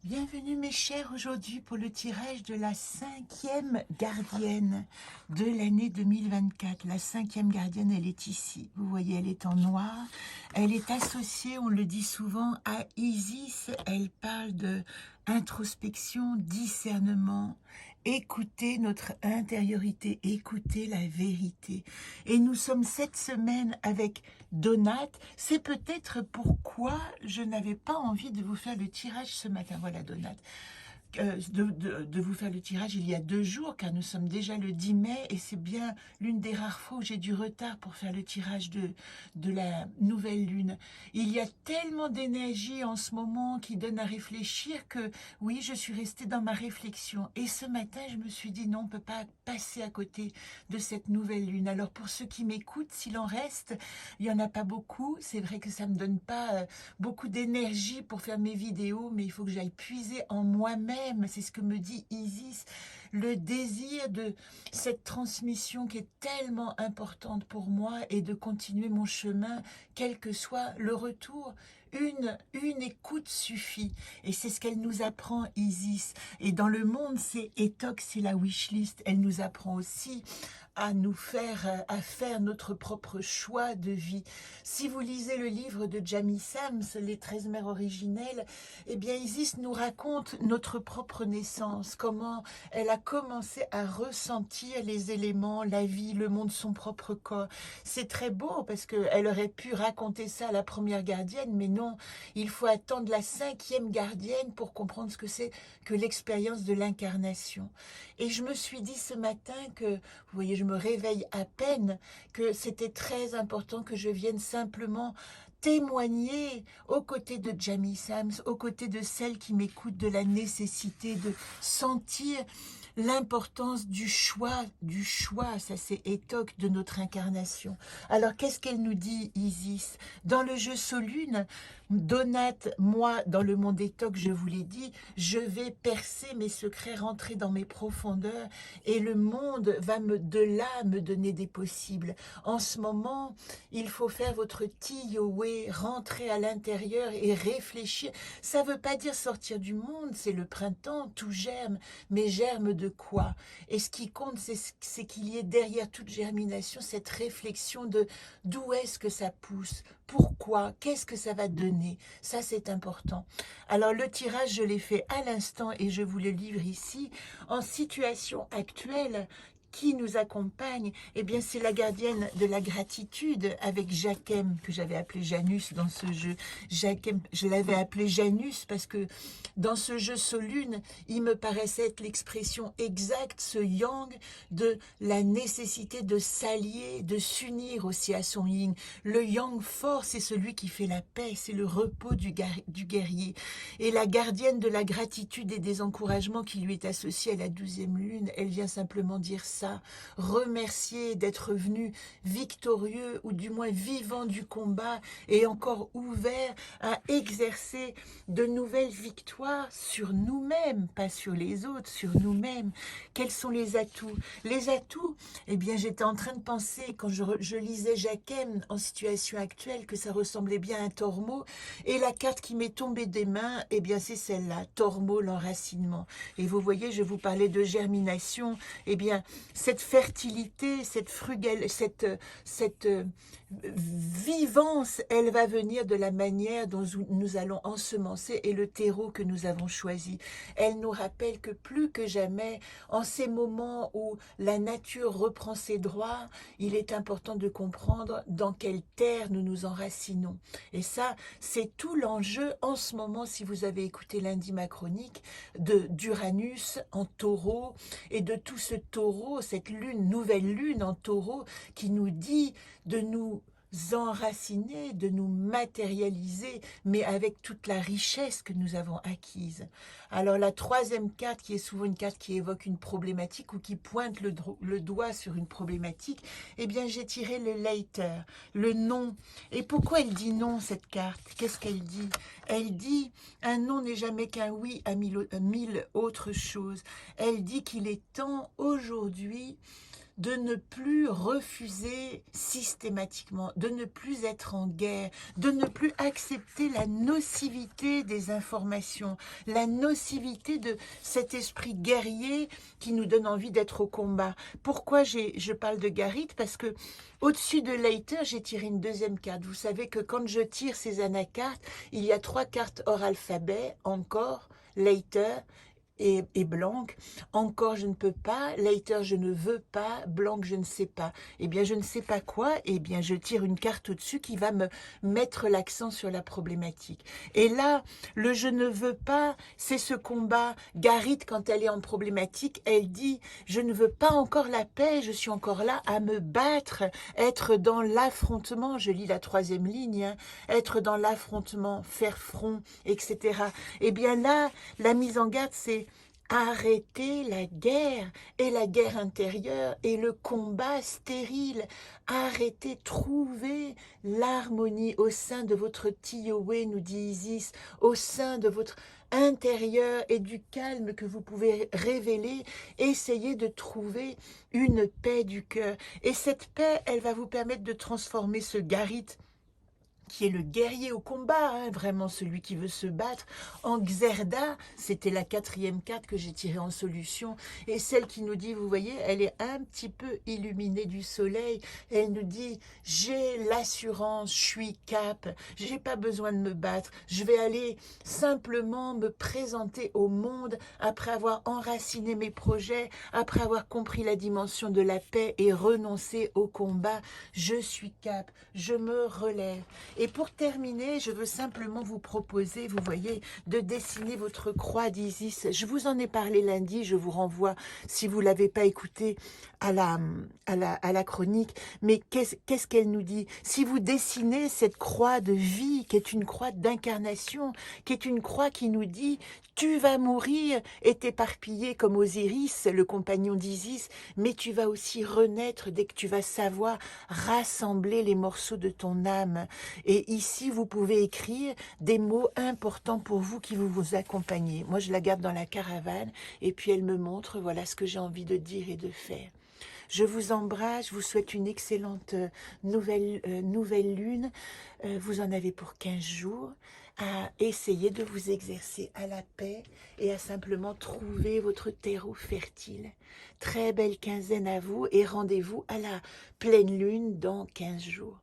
Bienvenue mes chers aujourd'hui pour le tirage de la 5e gardienne de l'année 2024. La 5e gardienne, elle est ici. Vous voyez, elle est en noir. Elle est associée, on le dit souvent, à Isis. Elle parle de introspection, discernement. Écoutez notre intériorité, écoutez la vérité. Et nous sommes cette semaine avec Donat. C'est peut-être pourquoi je n'avais pas envie de vous faire le tirage ce matin. Voilà Donat. De vous faire le tirage il y a 2 jours, car nous sommes déjà le 10 mai et c'est bien l'une des rares fois où j'ai du retard pour faire le tirage de la nouvelle lune. Il y a tellement d'énergie en ce moment qui donne à réfléchir que oui, je suis restée dans ma réflexion. Et ce matin, je me suis dit non, on ne peut pas passer à côté de cette nouvelle lune. Alors pour ceux qui m'écoutent, s'il en reste, il n'y en a pas beaucoup. C'est vrai que ça ne me donne pas beaucoup d'énergie pour faire mes vidéos, mais il faut que j'aille puiser en moi-même. C'est ce que me dit Isis, le désir de cette transmission qui est tellement importante pour moi et de continuer mon chemin, quel que soit le retour. Une écoute suffit. Et c'est ce qu'elle nous apprend, Isis. Et dans le monde, c'est Etok, c'est la wishlist. Elle nous apprend aussi à faire notre propre choix de vie. Si vous lisez le livre de Jamie Sams, Les 13 mères originelles, eh bien Isis nous raconte notre propre naissance, comment elle a commencé à ressentir les éléments, la vie, le monde, son propre corps. C'est très beau parce qu'elle aurait pu raconter ça à la première gardienne, mais non, il faut attendre la 5e gardienne pour comprendre ce que c'est que l'expérience de l'incarnation. Et je me suis dit ce matin que, vous voyez, je me réveille à peine, que c'était très important que je vienne simplement témoigner aux côtés de Jamie Sams, aux côtés de celles qui m'écoutent, de la nécessité de sentir l'importance du choix, ça c'est Etok de notre incarnation. Alors qu'est-ce qu'elle nous dit, Isis? Dans le jeu Solune, Donat, moi, dans le monde Etok, je vous l'ai dit, je vais percer mes secrets, rentrer dans mes profondeurs, et le monde va de là me donner des possibles. En ce moment, il faut faire votre Tiyowe, rentrer à l'intérieur et réfléchir. Ça ne veut pas dire sortir du monde, c'est le printemps, tout germe, mais germe de quoi? Et ce qui compte, c'est qu'il y ait derrière toute germination cette réflexion de d'où est-ce que ça pousse, pourquoi, qu'est-ce que ça va donner. Ça, c'est important. Alors, le tirage, je l'ai fait à l'instant et je vous le livre ici. En situation actuelle, qui nous accompagne, eh bien c'est la gardienne de la gratitude avec Jacquem, que j'avais appelé Janus dans ce jeu. Jacquem, je l'avais appelé Janus parce que dans ce jeu Solune, il me paraissait être l'expression exacte, ce yang, de la nécessité de s'allier, de s'unir aussi à son yin. Le yang fort, c'est celui qui fait la paix, c'est le repos du guerrier. Et la gardienne de la gratitude et des encouragements qui lui est associée à la 12e lune, elle vient simplement dire ça, remercier d'être venu victorieux ou du moins vivant du combat et encore ouvert à exercer de nouvelles victoires sur nous-mêmes, pas sur les autres, sur nous-mêmes. Quels sont les atouts? Les atouts, eh bien j'étais en train de penser quand je lisais Jacquem en situation actuelle que ça ressemblait bien à un tormeau, et la carte qui m'est tombée des mains, eh bien c'est celle-là, tormeau, l'enracinement. Et vous voyez, je vous parlais de germination, eh bien cette fertilité, cette cette vivance, elle va venir de la manière dont nous allons ensemencer et le terreau que nous avons choisi. Elle nous rappelle que plus que jamais, en ces moments où la nature reprend ses droits, il est important de comprendre dans quelle terre nous nous enracinons. Et ça, c'est tout l'enjeu en ce moment, si vous avez écouté lundi ma chronique, d'Uranus en taureau et de tout ce taureau, cette lune, nouvelle lune en taureau qui nous dit de nous enraciner, de nous matérialiser, mais avec toute la richesse que nous avons acquise. Alors la 3e carte, qui est souvent une carte qui évoque une problématique ou qui pointe le doigt sur une problématique, eh bien j'ai tiré le later, le non. Et pourquoi elle dit non, cette carte? Qu'est-ce qu'elle dit? Elle dit, un non n'est jamais qu'un oui à mille autres choses. Elle dit qu'il est temps aujourd'hui de ne plus refuser systématiquement, de ne plus être en guerre, de ne plus accepter la nocivité des informations, la nocivité de cet esprit guerrier qui nous donne envie d'être au combat. Pourquoi je parle de Garith? Parce que au-dessus de Leiter, j'ai tiré une deuxième carte. Vous savez que quand je tire ces anacartes, il y a 3 cartes hors alphabet, encore, Leiter, et Blanc, encore je ne peux pas, Leiter je ne veux pas, Blanc je ne sais pas. Eh bien je ne sais pas quoi, eh bien je tire une carte au-dessus qui va me mettre l'accent sur la problématique. Et là, le je ne veux pas, c'est ce combat. Garith, quand elle est en problématique, elle dit je ne veux pas encore la paix, je suis encore là à me battre, être dans l'affrontement, je lis la 3e ligne, hein, être dans l'affrontement, faire front, etc. Eh bien là, la mise en garde, c'est arrêter la guerre et la guerre intérieure et le combat stérile. Arrêtez, trouvez l'harmonie au sein de votre Tioé, nous dit Isis, au sein de votre intérieur et du calme que vous pouvez révéler. Essayez de trouver une paix du cœur. Et cette paix, elle va vous permettre de transformer ce Garith qui est le guerrier au combat, hein, vraiment celui qui veut se battre, en Xerda, c'était la 4e carte que j'ai tirée en solution, et celle qui nous dit, vous voyez, elle est un petit peu illuminée du soleil, elle nous dit, j'ai l'assurance, je suis cap, j'ai pas besoin de me battre, je vais aller simplement me présenter au monde après avoir enraciné mes projets, après avoir compris la dimension de la paix et renoncé au combat, je suis cap, je me relève. Et pour terminer, je veux simplement vous proposer, vous voyez, de dessiner votre croix d'Isis. Je vous en ai parlé lundi, je vous renvoie, si vous ne l'avez pas écouté, à la chronique. Mais qu'est-ce qu'elle nous dit? Si vous dessinez cette croix de vie, qui est une croix d'incarnation, qui est une croix qui nous dit tu vas mourir et t'éparpiller comme Osiris, le compagnon d'Isis, mais tu vas aussi renaître dès que tu vas savoir rassembler les morceaux de ton âme. Et ici, vous pouvez écrire des mots importants pour vous qui vous accompagnez. Moi, je la garde dans la caravane et puis elle me montre, voilà ce que j'ai envie de dire et de faire. Je vous embrasse, je vous souhaite une excellente nouvelle lune. Vous en avez pour 15 jours à essayer de vous exercer à la paix et à simplement trouver votre terreau fertile. Très belle quinzaine à vous et rendez-vous à la pleine lune dans 15 jours.